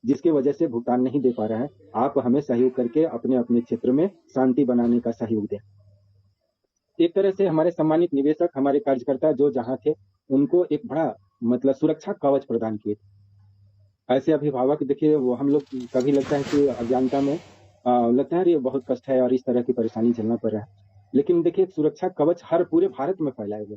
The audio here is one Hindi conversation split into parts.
जिसके वजह से भुगतान नहीं दे पा रहा है, आप हमें सहयोग करके अपने अपने क्षेत्र में शांति बनाने का सहयोग दें। एक तरह से हमारे सम्मानित निवेशक, हमारे कार्यकर्ता जो जहाँ थे, उनको एक बड़ा मतलब सुरक्षा कवच प्रदान किए। ऐसे अभिभावक देखिए, वो हम लोग कभी लगता है कि अज्ञानता में लगता है अरे बहुत कष्ट है और इस तरह की परेशानी झेलना पड़ रहा है। लेकिन देखिए, एक सुरक्षा कवच हर पूरे भारत में फैलाए हुए,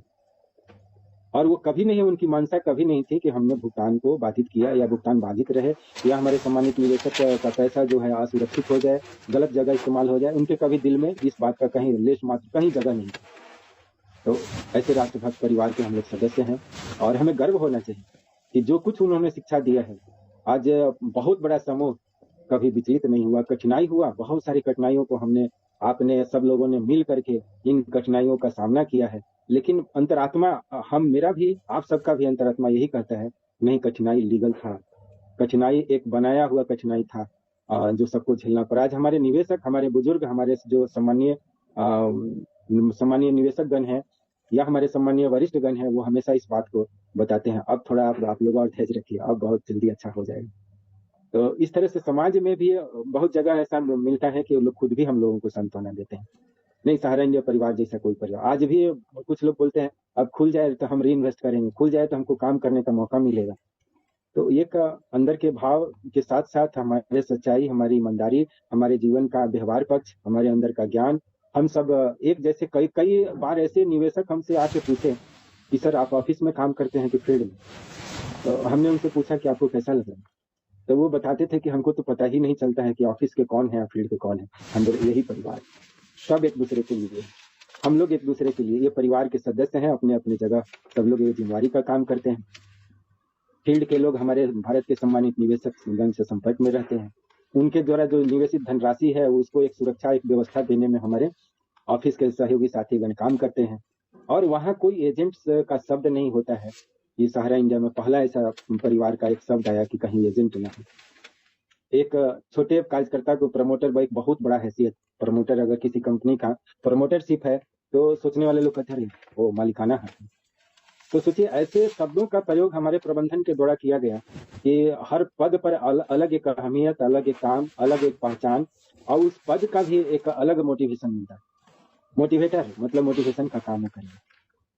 और वो कभी नहीं, उनकी मंशा कभी नहीं थी कि हमने भुगतान को बाधित किया या भुगतान बाधित रहे, या हमारे सम्मानित निवेशक का पैसा जो है असुरक्षित हो जाए, गलत जगह इस्तेमाल हो जाए। उनके कभी दिल में इस बात का कहीं लेश मात्र कहीं जगह नहीं। तो ऐसे राष्ट्रभक्त परिवार के हम लोग सदस्य हैं, और हमें गर्व होना चाहिए कि जो कुछ उन्होंने शिक्षा दिया है, आज बहुत बड़ा समूह कभी विचलित नहीं हुआ। कठिनाई हुआ, बहुत सारी कठिनाइयों को आपने सब लोगों ने मिल करके इन कठिनाइयों का सामना किया है। लेकिन अंतरात्मा, मेरा भी, आप सबका भी अंतरात्मा यही कहता है, नहीं, कठिनाई लीगल था, कठिनाई एक बनाया हुआ कठिनाई था, जो सबको झेलना पड़ा। आज हमारे निवेशक, हमारे बुजुर्ग, हमारे जो सम्मानीय निवेशक गण हैं, या हमारे सम्मानीय वरिष्ठ गण हैं, वो हमेशा इस बात को बताते हैं, अब थोड़ा आप लोग और धैर्य रखिए, अब बहुत जल्दी अच्छा हो जाएगा। तो इस तरह से समाज में भी बहुत जगह ऐसा मिलता है कि लोग खुद भी हम लोगों को सांत्वना देते हैं। नहीं, सहारा इंडिया परिवार जैसा कोई परिवार आज भी, कुछ लोग बोलते हैं अब खुल जाए तो हम री इन्वेस्ट करेंगे, खुल जाए तो हमको काम करने का मौका मिलेगा। तो एक अंदर के भाव के साथ साथ हमारे सच्चाई, हमारी ईमानदारी, हमारे जीवन का व्यवहार पक्ष, हमारे अंदर का ज्ञान, हम सब एक जैसे। कई कई बार ऐसे निवेशक हमसे आके पूछे कि सर आप ऑफिस में काम करते हैं कि फील्ड में? तो हमने उनसे पूछा कि आपको कैसा लग रहा है? तो वो बताते थे कि हमको तो पता ही नहीं चलता है कि ऑफिस के कौन है और फील्ड के कौन है, अंदर यही परिवार, सब एक दूसरे के लिए, हम लोग एक दूसरे के लिए, ये परिवार के सदस्य हैं, अपने अपने जगह सब लोग ये जिम्मेवारी का काम करते हैं। फील्ड के लोग हमारे भारत के सम्मानित निवेशक गण से संपर्क में रहते हैं, उनके द्वारा जो निवेशित धनराशि है उसको एक सुरक्षा, एक व्यवस्था देने में हमारे ऑफिस के सहयोगी साथीगण काम करते हैं। और वहाँ कोई एजेंट्स का शब्द नहीं होता है। ये सहारा इंडिया में पहला ऐसा परिवार का एक शब्द आया कि कहीं एजेंट ना हो। एक छोटे कार्यकर्ता को प्रमोटर, एक बहुत बड़ा हैसियत, प्रमोटर अगर किसी कंपनी का प्रमोटरशिप है तो सोचने वाले लोग कहते हैं वो मालिकाना है। तो सोचिए, ऐसे शब्दों का प्रयोग हमारे प्रबंधन के द्वारा किया गया कि हर पद पर अलग एक अहमियत, अलग एक काम, अलग एक पहचान, और उस पद का भी एक अलग मोटिवेशन मिलता है। मोटिवेटर मतलब मोटिवेशन का काम करेंगे,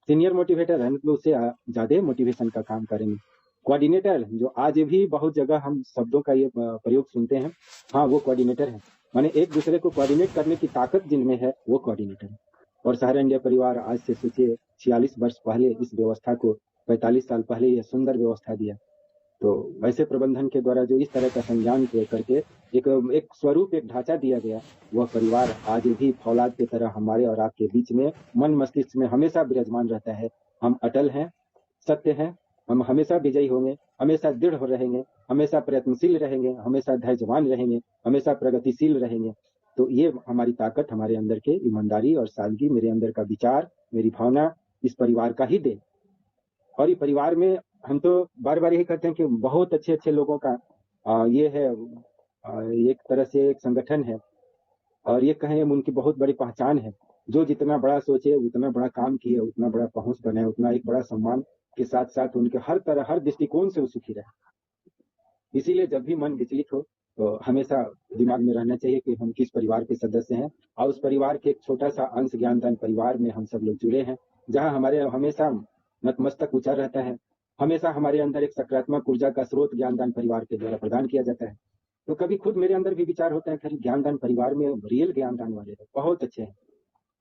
सीनियर मोटिवेटर है मतलब उससे ज्यादा मोटिवेशन का काम करेंगे। कोऑर्डिनेटर, जो आज भी बहुत जगह हम शब्दों का ये प्रयोग सुनते हैं, हाँ वो कोऑर्डिनेटर है, माने एक दूसरे को कोऑर्डिनेट करने की ताकत जिनमें है वो कोऑर्डिनेटर है। और सहारा इंडिया परिवार आज से सोचिए 46 वर्ष पहले इस व्यवस्था को, 45 साल पहले यह सुंदर व्यवस्था दिया। तो वैसे प्रबंधन के द्वारा जो इस तरह का संज्ञान करके एक स्वरूप, एक ढांचा दिया गया, वह परिवार आज भी फौलाद की तरह हमारे और आपके बीच में, मन मस्तिष्क में हमेशा विराजमान रहता है। हम अटल हैं, सत्य हैं, हम हमेशा विजयी होंगे, हमेशा दृढ़ हो रहेंगे, हमेशा प्रयत्नशील रहेंगे, हमेशा धैर्यवान रहेंगे, हमेशा प्रगतिशील रहेंगे। तो ये हमारी ताकत, हमारे अंदर के ईमानदारी और सादगी, मेरे अंदर का विचार, मेरी भावना इस परिवार का ही दे। और ये परिवार में हम तो बार बार यही कहते हैं कि बहुत अच्छे अच्छे लोगों का ये है, एक तरह से एक संगठन है, और ये कहें उनकी बहुत बड़ी पहचान है। जो जितना बड़ा सोचे, उतना बड़ा काम किए, उतना बड़ा पहुंच बने, उतना एक बड़ा सम्मान के साथ साथ उनके हर तरह, हर दृष्टिकोण से वो सुखी रहे। इसीलिए जब भी मन विचलित हो तो हमेशा दिमाग में रहना चाहिए कि हम किस परिवार के सदस्य हैं, और उस परिवार के एक छोटा सा अंश ज्ञानदान परिवार में हम सब लोग जुड़े हैं, जहाँ हमारे हमेशा नतमस्तक ऊंचा रहता है। हमेशा हमारे अंदर एक सकारात्मक ऊर्जा का स्रोत ज्ञानदान परिवार के द्वारा प्रदान किया जाता है। तो कभी खुद मेरे अंदर भी विचार होता है कि ज्ञानदान परिवार में रियल ज्ञानदान वाले बहुत अच्छे हैं।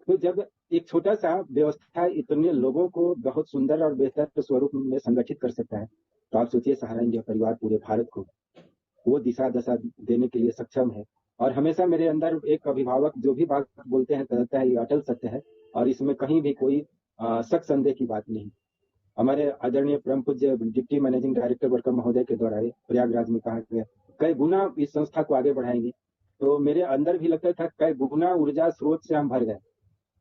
तो जब एक छोटा सा व्यवस्था इतने लोगों को बहुत सुंदर और बेहतर स्वरूप में संगठित कर सकता है, तो आप सोचिए सहारा इंडिया परिवार पूरे भारत को वो दिशा दशा देने के लिए सक्षम है। और हमेशा मेरे अंदर एक अभिभावक जो भी बात बोलते हैं कहता है ये अटल सत्य है, और इसमें कहीं भी कोई शक संदेह की बात नहीं। हमारे आदरणीय परम पूज्य डिप्टी मैनेजिंग डायरेक्टर वर्कर महोदय के द्वारा प्रयागराज में कहा गया कई गुना इस संस्था को आगे बढ़ाएंगे। तो मेरे अंदर भी लगता था कई गुना ऊर्जा स्रोत से हम भर गए,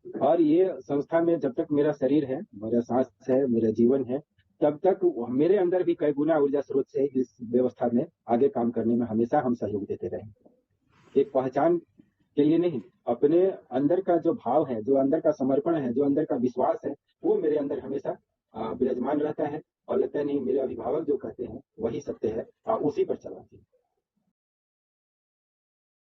और ये संस्था में जब तक मेरा शरीर है, मेरा सांस है, मेरा जीवन है, तब तक मेरे अंदर भी कई गुना ऊर्जा स्रोत से इस व्यवस्था में आगे काम करने में हमेशा हम सहयोग देते रहे। एक पहचान के लिए नहीं, अपने अंदर का जो भाव है, जो अंदर का समर्पण है, जो अंदर का विश्वास है, वो मेरे अंदर हमेशा विराजमान रहता है, और लगता है नहीं, मेरे अभिभावक जो कहते हैं वही सत्य है, उसी पर चलना चाहिए।